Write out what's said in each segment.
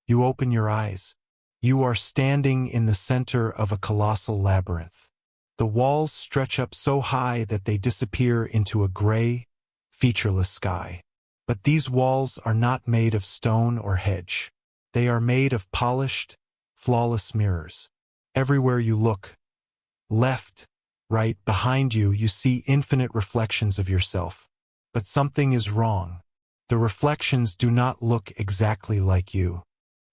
You open your eyes. You are standing in the center of a colossal labyrinth. The walls stretch up so high that they disappear into a gray, featureless sky. But these walls are not made of stone or hedge. They are made of polished, flawless mirrors. Everywhere you look, left, right, behind you, you see infinite reflections of yourself. But something is wrong. The reflections do not look exactly like you.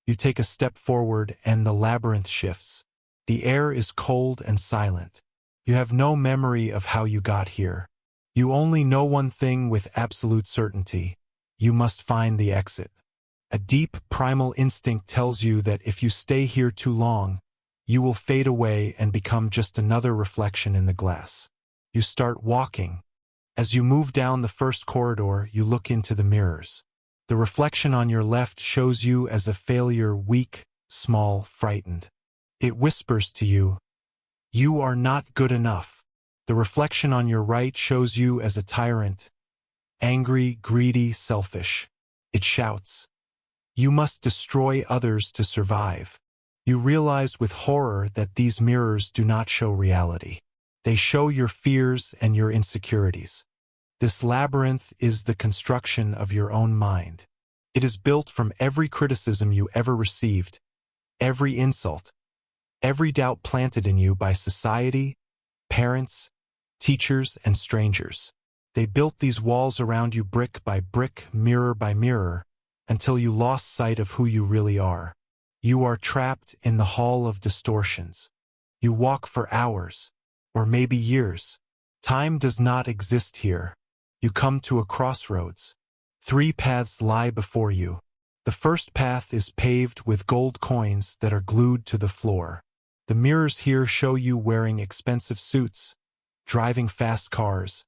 You take a step forward and the labyrinth shifts. The air is cold and silent. You have no memory of how you got here. You only know one thing with absolute certainty. You must find the exit. A deep, primal instinct tells you that if you stay here too long, you will fade away and become just another reflection in the glass. You start walking. As you move down the first corridor, you look into the mirrors. The reflection on your left shows you as a failure, weak, small, frightened. It whispers to you, "You are not good enough." The reflection on your right shows you as a tyrant, angry, greedy, selfish. It shouts, "You must destroy others to survive." You realize with horror that these mirrors do not show reality. They show your fears and your insecurities. This labyrinth is the construction of your own mind. It is built from every criticism you ever received, every insult, every doubt planted in you by society, parents, teachers, and strangers. They built these walls around you brick by brick, mirror by mirror, until you lost sight of who you really are. You are trapped in the Hall of Distortions. You walk for hours, or maybe years. Time does not exist here. You come to a crossroads. 3 paths lie before you. The first path is paved with gold coins that are glued to the floor. The mirrors here show you wearing expensive suits, driving fast cars,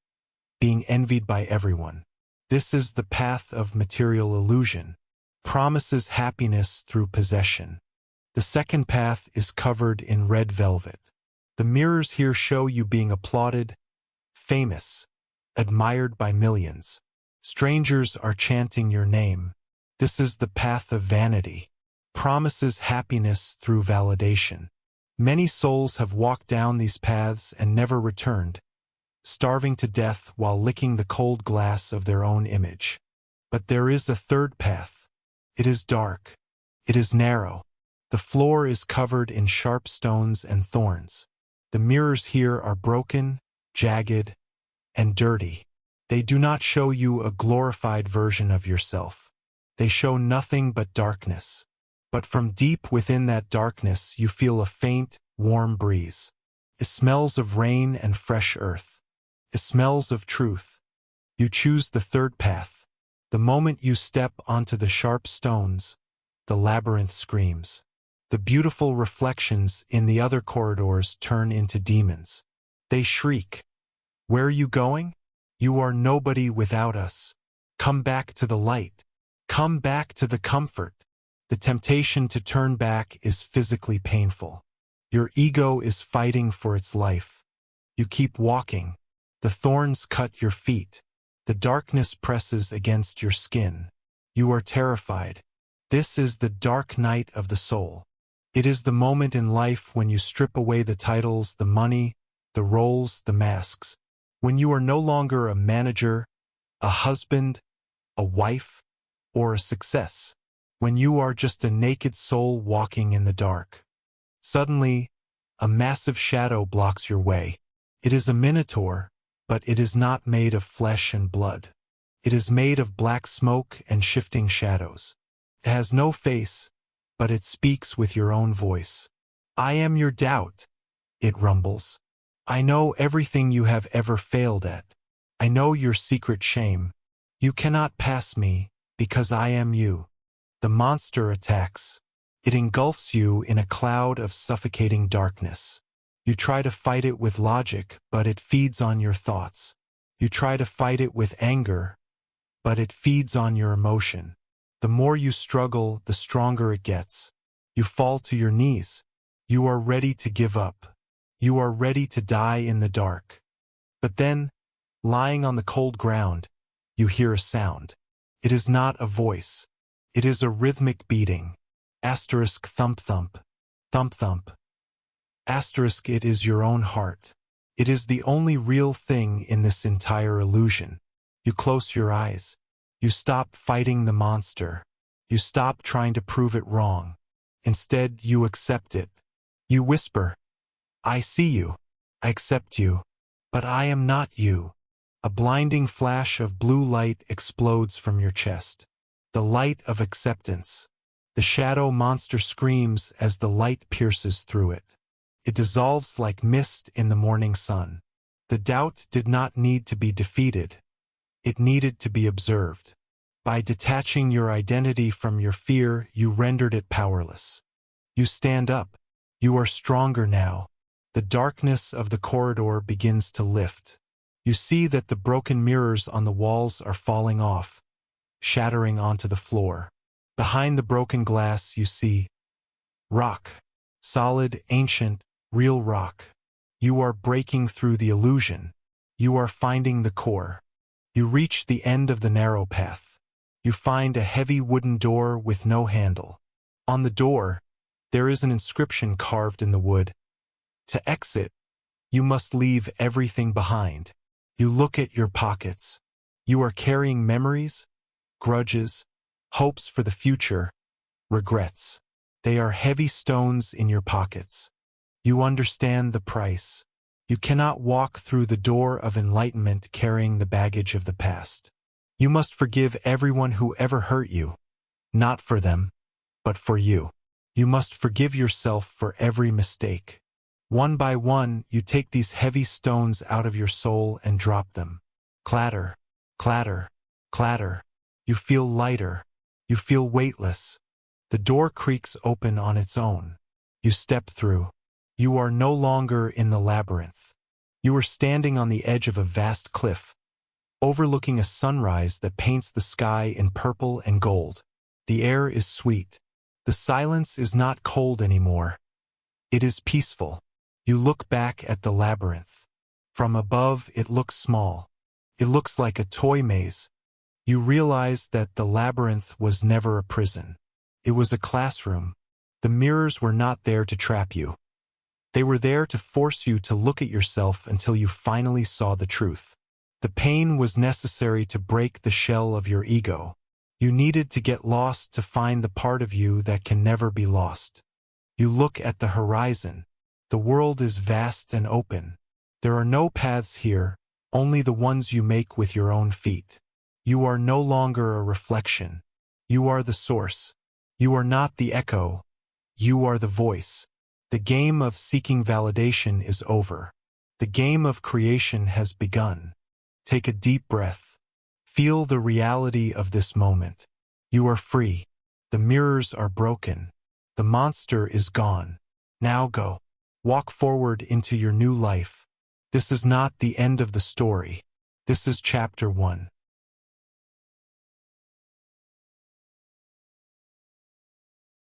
being envied by everyone. This is the path of material illusion, promises happiness through possession. The second path is covered in red velvet. The mirrors here show you being applauded, famous, admired by millions. Strangers are chanting your name. This is the path of vanity, promises happiness through validation. Many souls have walked down these paths and never returned, starving to death while licking the cold glass of their own image. But there is a third path. It is dark. It is narrow. The floor is covered in sharp stones and thorns. The mirrors here are broken, jagged, and dirty. They do not show you a glorified version of yourself. They show nothing but darkness. But from deep within that darkness you feel a faint, warm breeze. It smells of rain and fresh earth. It smells of truth. You choose the third path. The moment you step onto the sharp stones, the labyrinth screams. The beautiful reflections in the other corridors turn into demons. They shriek. "Where are you going? You are nobody without us. Come back to the light. Come back to the comfort." The temptation to turn back is physically painful. Your ego is fighting for its life. You keep walking. The thorns cut your feet. The darkness presses against your skin. You are terrified. This is the dark night of the soul. It is the moment in life when you strip away the titles, the money, the roles, the masks. When you are no longer a manager, a husband, a wife, or a success. When you are just a naked soul walking in the dark. Suddenly, a massive shadow blocks your way. It is a Minotaur, but it is not made of flesh and blood. It is made of black smoke and shifting shadows. It has no face, but it speaks with your own voice. "I am your doubt," it rumbles. "I know everything you have ever failed at. I know your secret shame. You cannot pass me, because I am you." The monster attacks. It engulfs you in a cloud of suffocating darkness. You try to fight it with logic, but it feeds on your thoughts. You try to fight it with anger, but it feeds on your emotion. The more you struggle, the stronger it gets. You fall to your knees. You are ready to give up. You are ready to die in the dark. But then, lying on the cold ground, you hear a sound. It is not a voice. It is a rhythmic beating. Asterisk thump thump. Thump thump. Asterisk it is your own heart. It is the only real thing in this entire illusion. You close your eyes. You stop fighting the monster. You stop trying to prove it wrong. Instead, you accept it. You whisper, I see you. I accept you. But I am not you. A blinding flash of blue light explodes from your chest. The light of acceptance. The shadow monster screams as the light pierces through it. It dissolves like mist in the morning sun. The doubt did not need to be defeated. It needed to be observed. By detaching your identity from your fear, you rendered it powerless. You stand up. You are stronger now. The darkness of the corridor begins to lift. You see that the broken mirrors on the walls are falling off, shattering onto the floor. Behind the broken glass you see rock. Solid, ancient, real rock. You are breaking through the illusion. You are finding the core. You reach the end of the narrow path. You find a heavy wooden door with no handle. On the door, there is an inscription carved in the wood. To exit, you must leave everything behind. You look at your pockets. You are carrying memories, grudges, hopes for the future, regrets. They are heavy stones in your pockets. You understand the price. You cannot walk through the door of enlightenment carrying the baggage of the past. You must forgive everyone who ever hurt you. Not for them, but for you. You must forgive yourself for every mistake. One by one, you take these heavy stones out of your soul and drop them. Clatter, clatter, clatter. You feel lighter. You feel weightless. The door creaks open on its own. You step through. You are no longer in the labyrinth. You are standing on the edge of a vast cliff, overlooking a sunrise that paints the sky in purple and gold. The air is sweet. The silence is not cold anymore. It is peaceful. You look back at the labyrinth. From above, it looks small. It looks like a toy maze. You realize that the labyrinth was never a prison. It was a classroom. The mirrors were not there to trap you. They were there to force you to look at yourself until you finally saw the truth. The pain was necessary to break the shell of your ego. You needed to get lost to find the part of you that can never be lost. You look at the horizon. The world is vast and open. There are no paths here, only the ones you make with your own feet. You are no longer a reflection. You are the source. You are not the echo. You are the voice. The game of seeking validation is over. The game of creation has begun. Take a deep breath. Feel the reality of this moment. You are free. The mirrors are broken. The monster is gone. Now go. Walk forward into your new life. This is not the end of the story. This is chapter 1.